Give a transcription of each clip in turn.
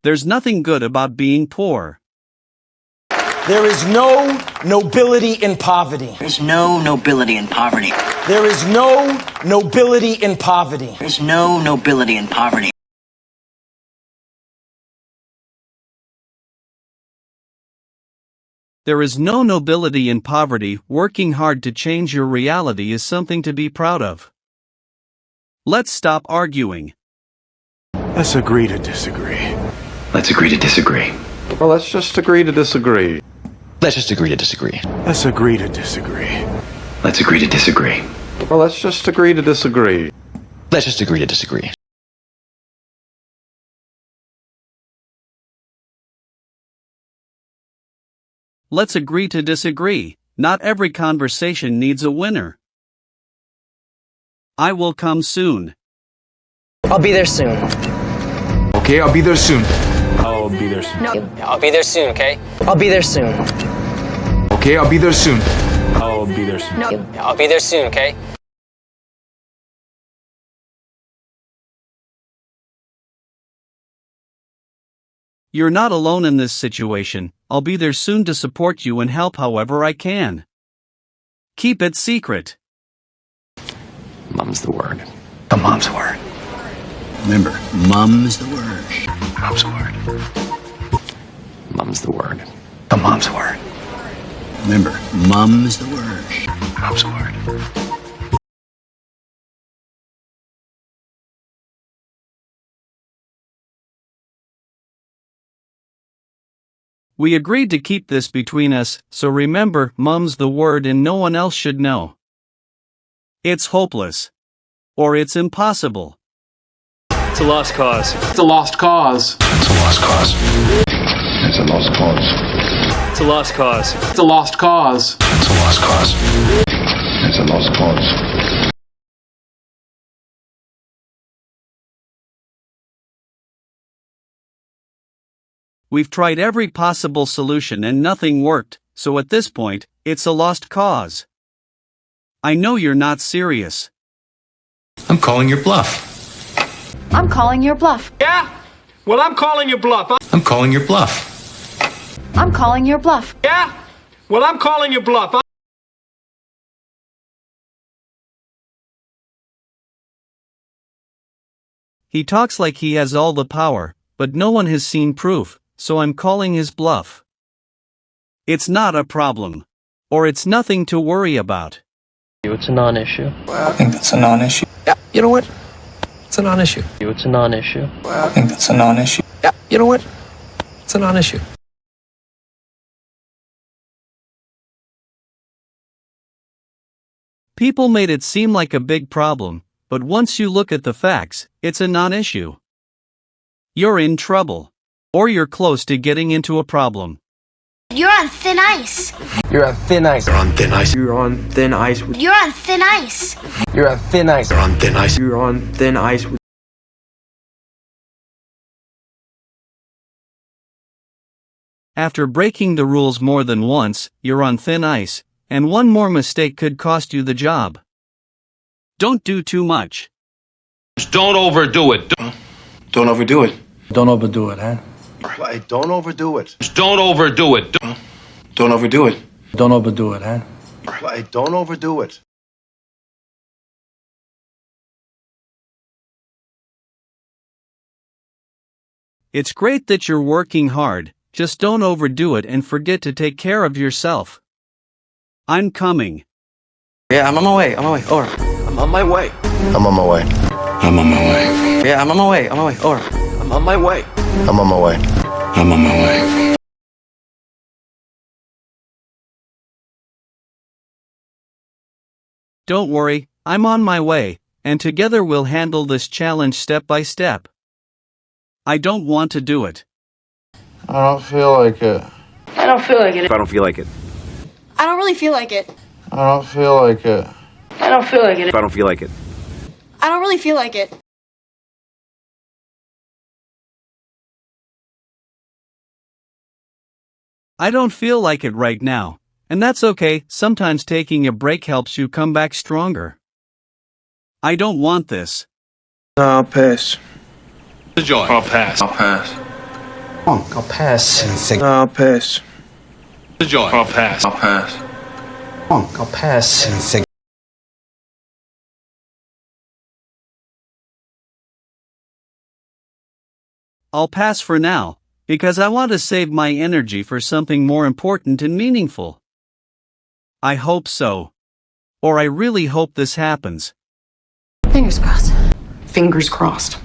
There's nothing good about being poor. There is no nobility in poverty. There's no nobility in poverty. There is no nobility in poverty. There's no nobility in poverty. There is no nobility in poverty. Working hard to change your reality is something to be proud of. Let's stop arguing. Let's agree to disagree. Let's agree to disagree. Well, let's just agree to disagree. Let's just agree to disagree. Let's agree to disagree. Let's agree to disagree. Well, let's just agree to disagree. Let's just agree to disagree. Let's agree to disagree. Not every conversation needs a winner. I will come soon. I'll be there soon. Okay, I'll be there soon. I'll be there soon. No. I'll be there soon, okay? I'll be there soon. Okay, I'll be there soon. I'll be there soon. No. I'll be there soon, okay? You're not alone in this situation. I'll be there soon to support you and help however I can. Keep it secret. Mum's the word. The mom's word. Remember, mum's the word. Mom's word. Mum's the word. The mom's word. Remember, mum's the word. Mom's word. We agreed to keep this between us, so remember, mum's the word and no one else should know. It's hopeless. Or it's impossible. It's a lost cause. It's a lost cause. It's a lost cause. It's a lost cause. It's a lost cause. It's a lost cause. It's a lost cause. It's a lost cause. We've tried every possible solution and nothing worked, so at this point, it's a lost cause. I know you're not serious. I'm calling your bluff. I'm calling your bluff. Yeah? Well, I'm calling your bluff. I'm calling your bluff. I'm calling your bluff. Yeah? Well, I'm calling your bluff. He talks like he has all the power, but no one has seen proof, so I'm calling his bluff. It's not a problem. Or it's nothing to worry about. It's a non-issue. I think that's a non-issue. Yeah, you know what? It's a non-issue. It's a non-issue. I think that's a non-issue. Yeah, you know what? It's a non-issue. People made it seem like a big problem, but once you look at the facts, it's a non-issue. You're in trouble. Or you're close to getting into a problem. You're on thin ice. You're on thin ice. You're on thin ice. You're on thin ice. You're on thin ice. You're on thin ice. You're on thin ice. You're on thin ice. After breaking the rules more than once, you're on thin ice, and one more mistake could cost you the job. Don't do too much. Don't overdo it. Don't overdo it. Don't overdo it, huh? Don't overdo it. Don't overdo it. Don't overdo it. Don't overdo it, huh? Don't overdo it. It's great that you're working hard, just don't overdo it and forget to take care of yourself. I'm coming. Yeah, I'm on my way. Over. I'm on my way. I'm on my way. I'm on my way. Yeah, I'm on my way. Over. I'm on my way. I'm on my way. I'm on my way. Don't worry, I'm on my way, and together we'll handle this challenge step by step. I don't want to do it. I don't feel like it. I don't feel like it. I don't feel like it. I don't really feel like it. I don't feel like it. I don't feel like it. I don't feel like it. I don't really feel like it. I don't feel like it right now, and that's okay. Sometimes taking a break helps you come back stronger. I don't want this. I'll pass. Enjoy. I'll pass. I'll pass. I'll pass and think. I'll pass. I'll pass. I'll pass. I'll pass and think. I'll pass for now, because I want to save my energy for something more important and meaningful. I hope so. Or I really hope this happens. Fingers crossed. Fingers crossed.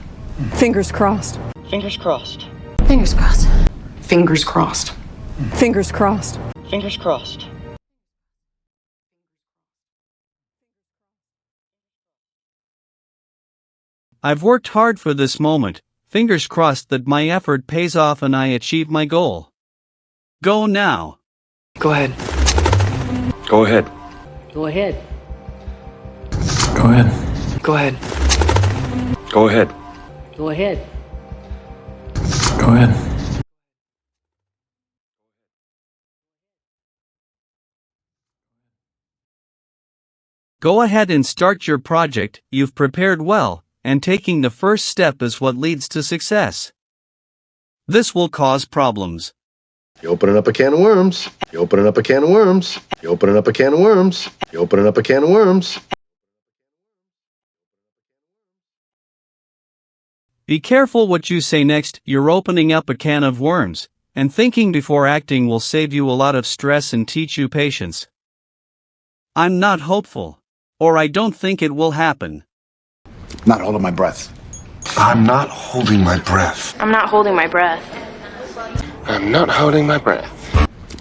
Fingers crossed. Fingers crossed. Fingers crossed. Fingers crossed. Fingers crossed. Fingers crossed. I've worked hard for this moment, fingers crossed that my effort pays off and I achieve my goal. Go now. Go ahead. Go ahead. Go ahead. Go ahead. Go ahead. Go ahead. Go ahead. Go ahead. Go ahead and start your project. You've prepared well, and taking the first step is what leads to success. This will cause problems. You're opening up a can of worms. You're opening up a can of worms. You're opening up a can of worms. You're opening up a can of worms. Be careful what you say next. You're opening up a can of worms, and thinking before acting will save you a lot of stress and teach you patience. I'm not hopeful, or I don't think it will happen. Not holding my breath. I'm not holding my breath. I'm not holding my breath. I'm not holding my breath.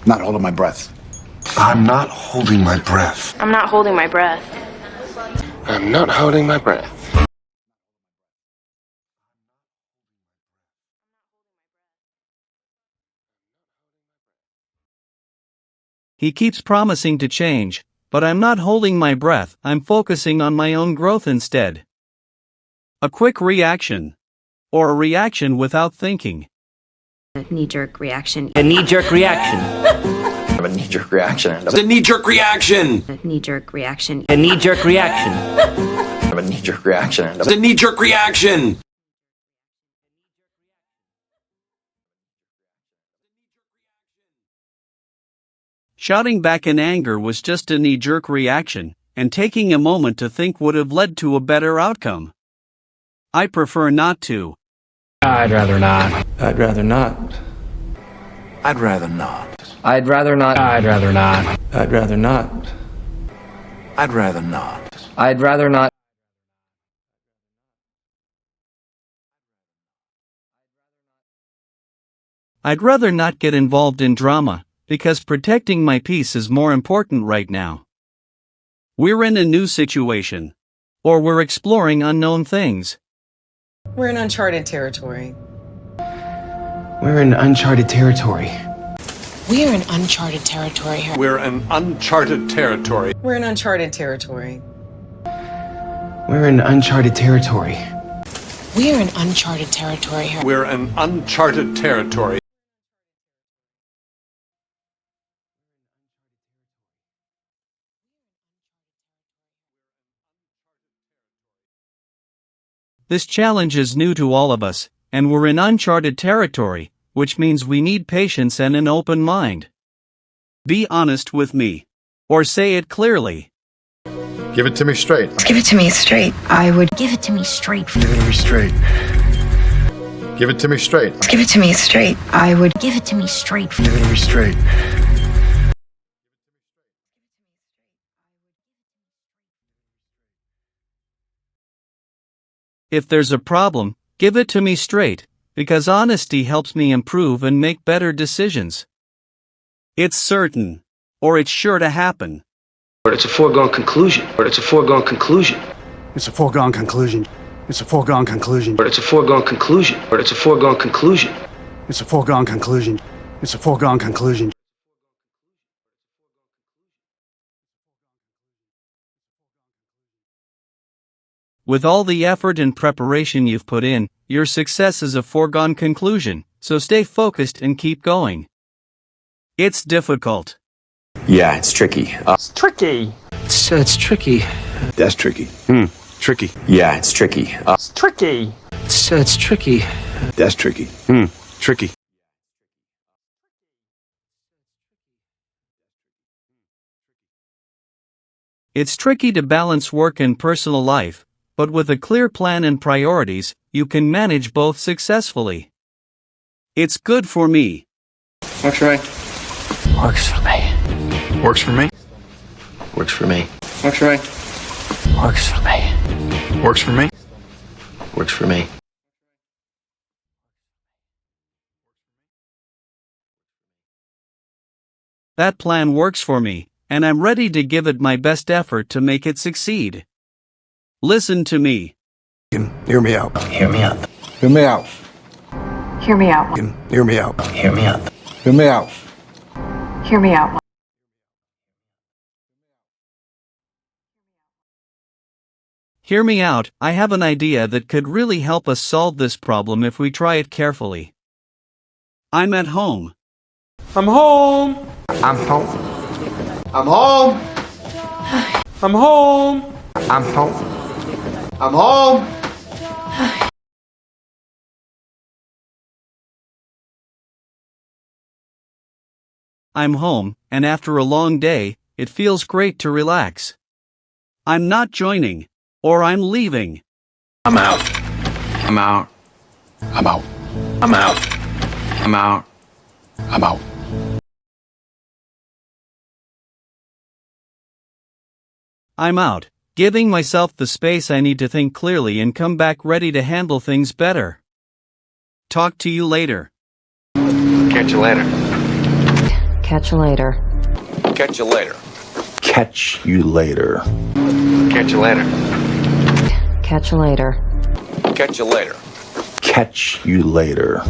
Not holding my breath. I'm not holding my breath. I'm not holding my breath. I'm not holding my breath. He keeps promising to change, but I'm not holding my breath. I'm focusing on my own growth instead. A quick reaction. Or a reaction without thinking. A knee-jerk reaction. A knee-jerk reaction. I have a knee-jerk reaction. It's a knee-jerk reaction. A knee-jerk reaction. A knee-jerk reaction. I have a knee-jerk reaction. It's a knee-jerk reaction. Shouting back in anger was just a knee-jerk reaction, and taking a moment to think would have led to a better outcome. I prefer not to. I'd rather not. I'd rather not. I'd rather not. I'd rather not. I'd rather not. I'd rather not. I'd rather not. I'd rather not. I'd rather not get involved in drama, because protecting my peace is more important right now. We're in a new situation. Or we're exploring unknown things. We're in uncharted territory. We're in uncharted territory. We're in uncharted territory here. We're in uncharted territory. We're in uncharted territory. We're in uncharted territory. We're in uncharted territory here. We're in uncharted territory. This challenge is new to all of us, and we're in uncharted territory, which means we need patience and an open mind. Be honest with me. Or say it clearly. Give it to me straight. Give it to me straight. I would give it to me straight. Give it to me straight. Give it to me straight. Give it to me straight. I would give it to me straight. Give it to me straight. If there's a problem, give it to me straight, because honesty helps me improve and make better decisions. It's certain. Or it's sure to happen. But it's a foregone conclusion. But it's a foregone conclusion. It's a foregone conclusion. It's a foregone conclusion. But it's a foregone conclusion. But it's a foregone conclusion. It's a foregone conclusion. It's a foregone conclusion. With all the effort and preparation you've put in, your success is a foregone conclusion, so stay focused and keep going. It's difficult. Yeah, it's tricky. It's tricky. It's tricky. That's tricky. Tricky. Yeah, it's tricky. It's tricky. It's tricky. That's tricky. Tricky. It's tricky to balance work and personal life, but with a clear plan and priorities, you can manage both successfully. It's good for me. Works for me. Works for me. Works for me. Works for me. Works for me. Works for me. Works for me. Works for me. That plan works for me, and I'm ready to give it my best effort to make it succeed. Listen to me. Hear me out. Hear me out. Hear me out. Hear me out. Hear me out. Hear me out. Hear me out. Hear me out. Hear me out. I have an idea that could really help us solve this problem if we try it carefully. I'm at home. I'm home. I'm home. I'm home. I'm home. I'm home. I'm home. I'm home, and after a long day, it feels great to relax. I'm not joining, or I'm leaving. I'm out. I'm out. I'm out. I'm out. I'm out. I'm out. I'm out, giving myself the space I need to think clearly and come back ready to handle things better. Talk to you later. Catch you later. Catch you later. Catch you later. Catch you later. Catch you later. Catch you later. Catch you later. Catch you later.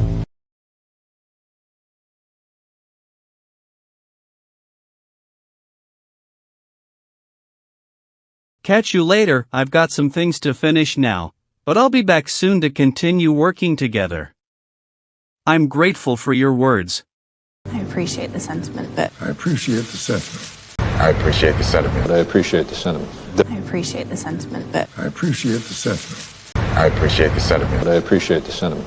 Catch you later. I've got some things to finish now, but I'll be back soon to continue working together. I'm grateful for your words. I appreciate the sentiment, but I appreciate the sentiment. I appreciate the sentiment. I appreciate the sentiment. I appreciate the sentiment, but I appreciate the sentiment. I appreciate the sentiment. I appreciate the sentiment.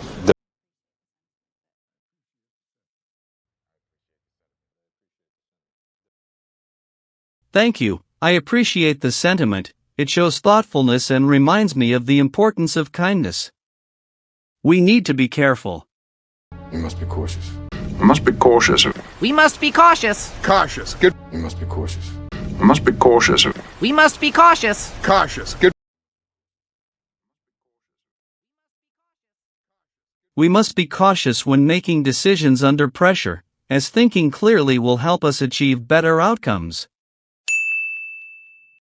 Thank you. I appreciate the sentiment. It shows thoughtfulness and reminds me of the importance of kindness. We need to be careful. We must be cautious. We must be cautious. we must be cautious. Cautious. Get We must be cautious. We must be cautious. We must be cautious. cautious. Get We must be cautious when making decisions under pressure, as thinking clearly will help us achieve better outcomes.